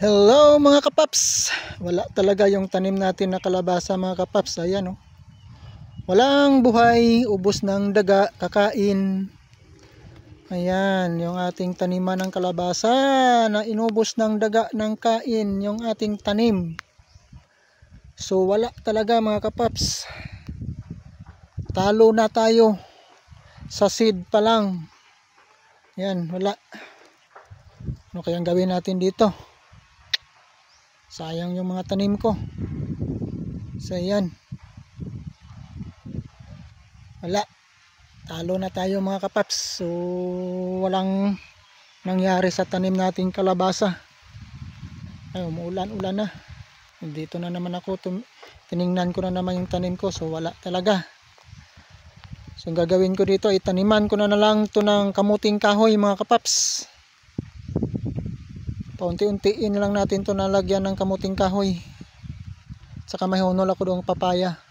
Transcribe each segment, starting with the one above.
Hello mga kapaps, wala talaga yung tanim natin na kalabasa mga kapaps. Ayan, oh. Walang buhay, ubos ng daga, kakain. Ayan, yung ating taniman ng kalabasa na inubos ng daga ng kain, yung ating tanim. So wala talaga mga kapaps. Talo na tayo sa seed pa lang. Ayan, wala. Ano kayang gawin natin dito? Sayang yung mga tanim ko. So ayan, wala, talo na tayo mga kapaps. So walang nangyari sa tanim nating kalabasa. Ay, umuulan-ulan na. Dito na naman ako, tiningnan ko na naman yung tanim ko. So wala talaga. So ang gagawin ko dito ay taniman ko na lang to ng kamuting kahoy mga kapaps. Paunti-untiin na lang natin to nalagyan ng kamuting kahoy. Saka may hunol ako doong papaya.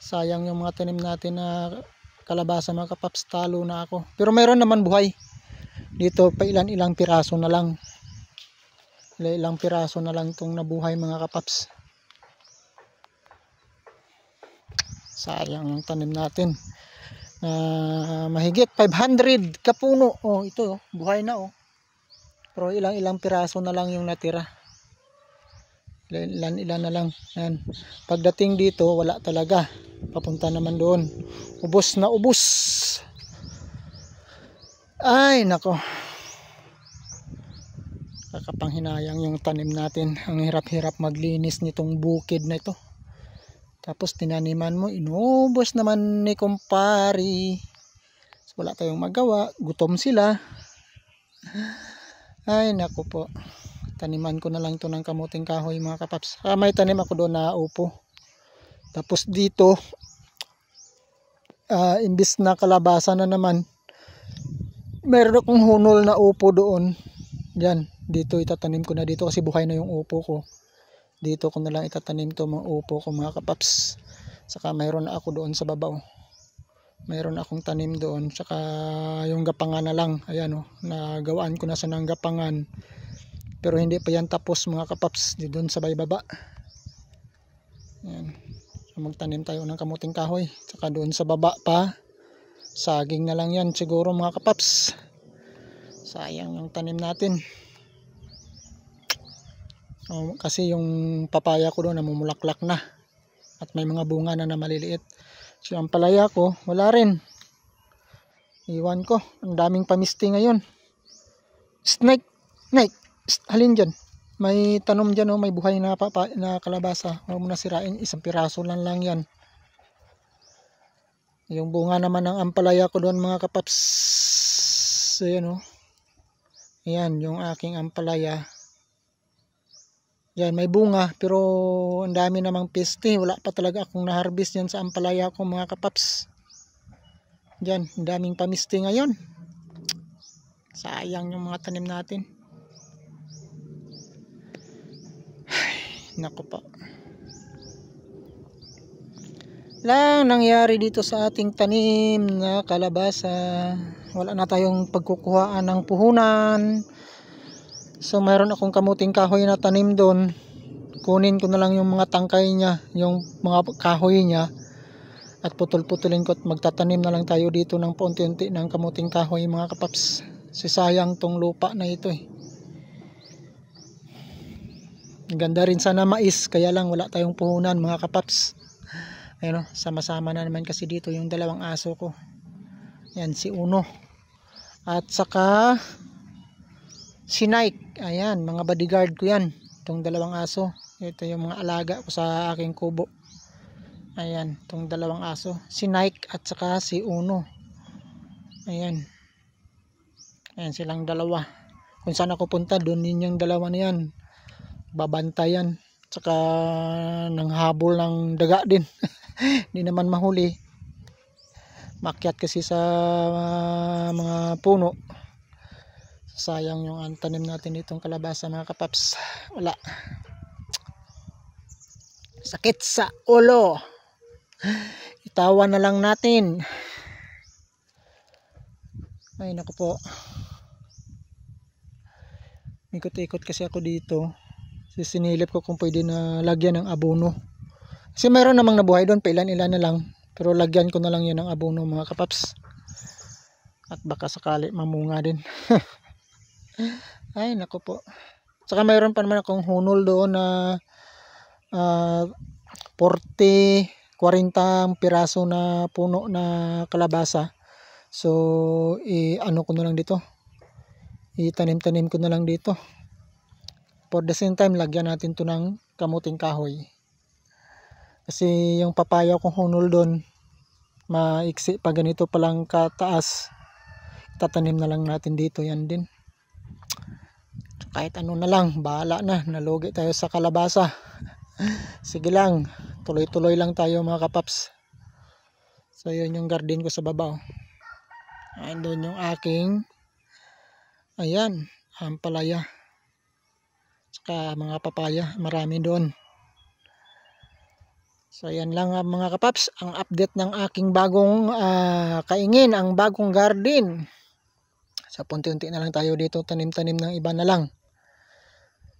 Sayang yung mga tanim natin na kalabasa mga kapaps, talo na ako. Pero mayroon naman buhay. Dito pa ilan-ilang piraso na lang. Ilang piraso na lang itong nabuhay mga kapaps. Sayang yung tanim natin. Mahigit 500 kapuno. Oh, ito oh, buhay na oh. Pero ilang-ilang piraso na lang yung natira. Ilan na lang. Yan. Pagdating dito wala talaga. Papunta naman doon. Ubos na ubos. Ay nako. Kakapanghinayang yung tanim natin. Ang hirap-hirap maglinis nitong bukid na ito. Tapos tinaniman mo, inubos naman ni kumpari. So, wala tayong magawa. Gutom sila. Ay nako po. Taniman ko na lang to ng kamuting kahoy mga kapaps. May tanim ako doon na upo. Tapos dito imbis na kalabasa na naman, meron akong hunol na upo doon. Yan, dito itatanim ko na dito kasi buhay na yung upo ko. Dito ko na lang itatanim to mga upo ko mga kapaps. Saka mayroon ako doon sa babaw. Mayroon akong tanim doon. Saka yung gapangan na lang. Ayan oh, nagawaan ko na sa ng gapangan. Pero hindi pa yan tapos mga kapaps. Doon sa baba. Ayan. So, magtanim tayo ng kamuting kahoy. Saka doon sa baba pa. Saging na lang yan siguro mga kapaps. Sayang yung tanim natin. So, kasi yung papaya ko doon namumulaklak na. At may mga bunga na maliliit. So ang palaya ko, wala rin. Iwan ko. Ang daming pamisti ngayon. Snake. Halin dyan. May tanom dyan, oh, may buhay na, na kalabasa. Huwag mo na sirain. Isang piraso lang yan. Yung bunga naman ng ampalaya ko doon mga kapaps. Ayan, oh. Ayan, yung aking ampalaya. Yan, may bunga. Pero ang dami namang peste. Wala pa talaga akong na-harvest yan sa ampalaya ko mga kapaps. Yan, ang daming pamiste ngayon. Sayang yung mga tanim natin. Naku po. Lang nangyari dito sa ating tanim na kalabasa. Wala na tayong pagkukuhaan ng puhunan. So mayroon akong kamuting kahoy na tanim doon. Kunin ko na lang yung mga tangkay niya, yung mga kahoy niya. At putol-putulin ko at magtatanim na lang tayo dito ng paunti-unti ng kamuting kahoy mga kapaps. Sayang tong lupa na ito eh. Ganda rin sana mais, kaya lang wala tayong puhunan mga kapaps. Ayun, sama-sama na naman kasi dito yung dalawang aso ko. Yan, si Uno. At saka si Nike. Ayan, mga bodyguard ko yan. Itong dalawang aso. Ito yung mga alaga ko sa aking kubo. Ayan, itong dalawang aso. Si Nike at saka si Uno. Ayan. Ayan silang dalawa. Kung saan ako punta, doon din yung dalawa na yan. Babantayan. Saka nanghabol ng daga din. Hindi naman mahuli. Makyat kasi sa mga puno. Sayang yung tanim natin itong kalabasa mga kapaps. Wala. Sakit sa ulo. Itawan na lang natin. Ay naku po. Ikot-ikot kasi ako dito. Sinilip ko kung pwede na lagyan ng abono. Kasi mayroon namang nabuhay doon, pailan-ilan na lang. Pero lagyan ko na lang yan ng abono mga kapaps. At baka sakali mamunga din. Ay nako po. Saka mayroon pa naman akong hunol doon na 40 piraso na puno na kalabasa. So ano ko na lang dito, itanim-tanim ko na lang dito. For the same time, lagyan natin to ng kamuting kahoy. Kasi yung papaya kong hunol doon, maiksi pa, ganito pa lang kataas. Tatanim na lang natin dito, yan din. Kahit ano na lang, bahala na, nalugi tayo sa kalabasa. Sige lang, tuloy-tuloy lang tayo mga kapaps. So yun yung garden ko sa baba. Andun yung aking, ayan, ampalaya. Saka mga papaya, marami doon. So yan lang mga kapaps, ang update ng aking bagong kaingin, ang bagong garden. So punti-unti na lang tayo dito, tanim-tanim ng iba na lang.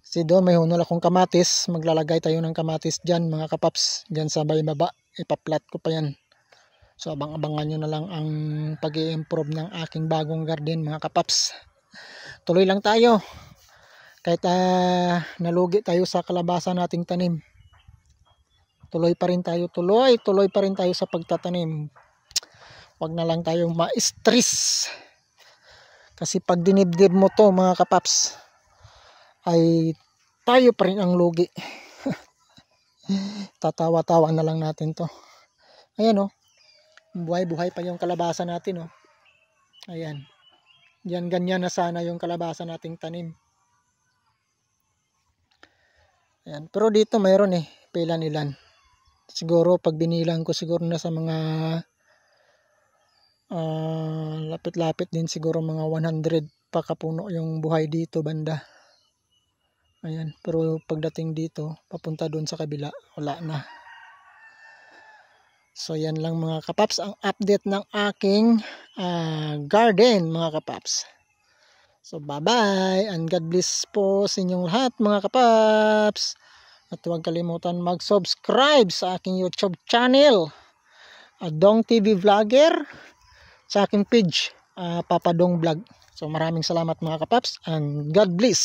Kasi doon may hunol akong kamatis, maglalagay tayo ng kamatis dyan mga kapaps, dyan sa baba, ipaplat ko pa yan. So abang-abangan nyo na lang ang pag-i-improve ng aking bagong garden mga kapaps. Tuloy lang tayo, kahit nalugi tayo sa kalabasa nating tanim. Tuloy pa rin tayo, tuloy pa rin tayo sa pagtatanim. Huwag na lang tayong ma-stress. Kasi pag dinibdib mo to mga kapaps, ay tayo pa rin ang lugi. Tatawa-tawa na lang natin to. Ayan buhay-buhay pa yung kalabasa natin Ayan. Yan, ganyan na sana yung kalabasa nating tanim. Ayan. Pero dito mayroon pilan-ilan. Siguro pag binilang ko, siguro na sa mga lapit-lapit din, siguro mga 100 pa kapuno yung buhay dito banda. Ayan, pero pagdating dito papunta doon sa kabila, wala na. So yan lang mga kapaps, ang update ng aking garden mga kapaps. So bye bye and God bless po sa inyong lahat mga kapaps. At huwag kalimutan mag-subscribe sa aking YouTube channel, Dong TV Vlogger, sa aking page, Papa Dong Vlog. So maraming salamat mga kapaps and God bless.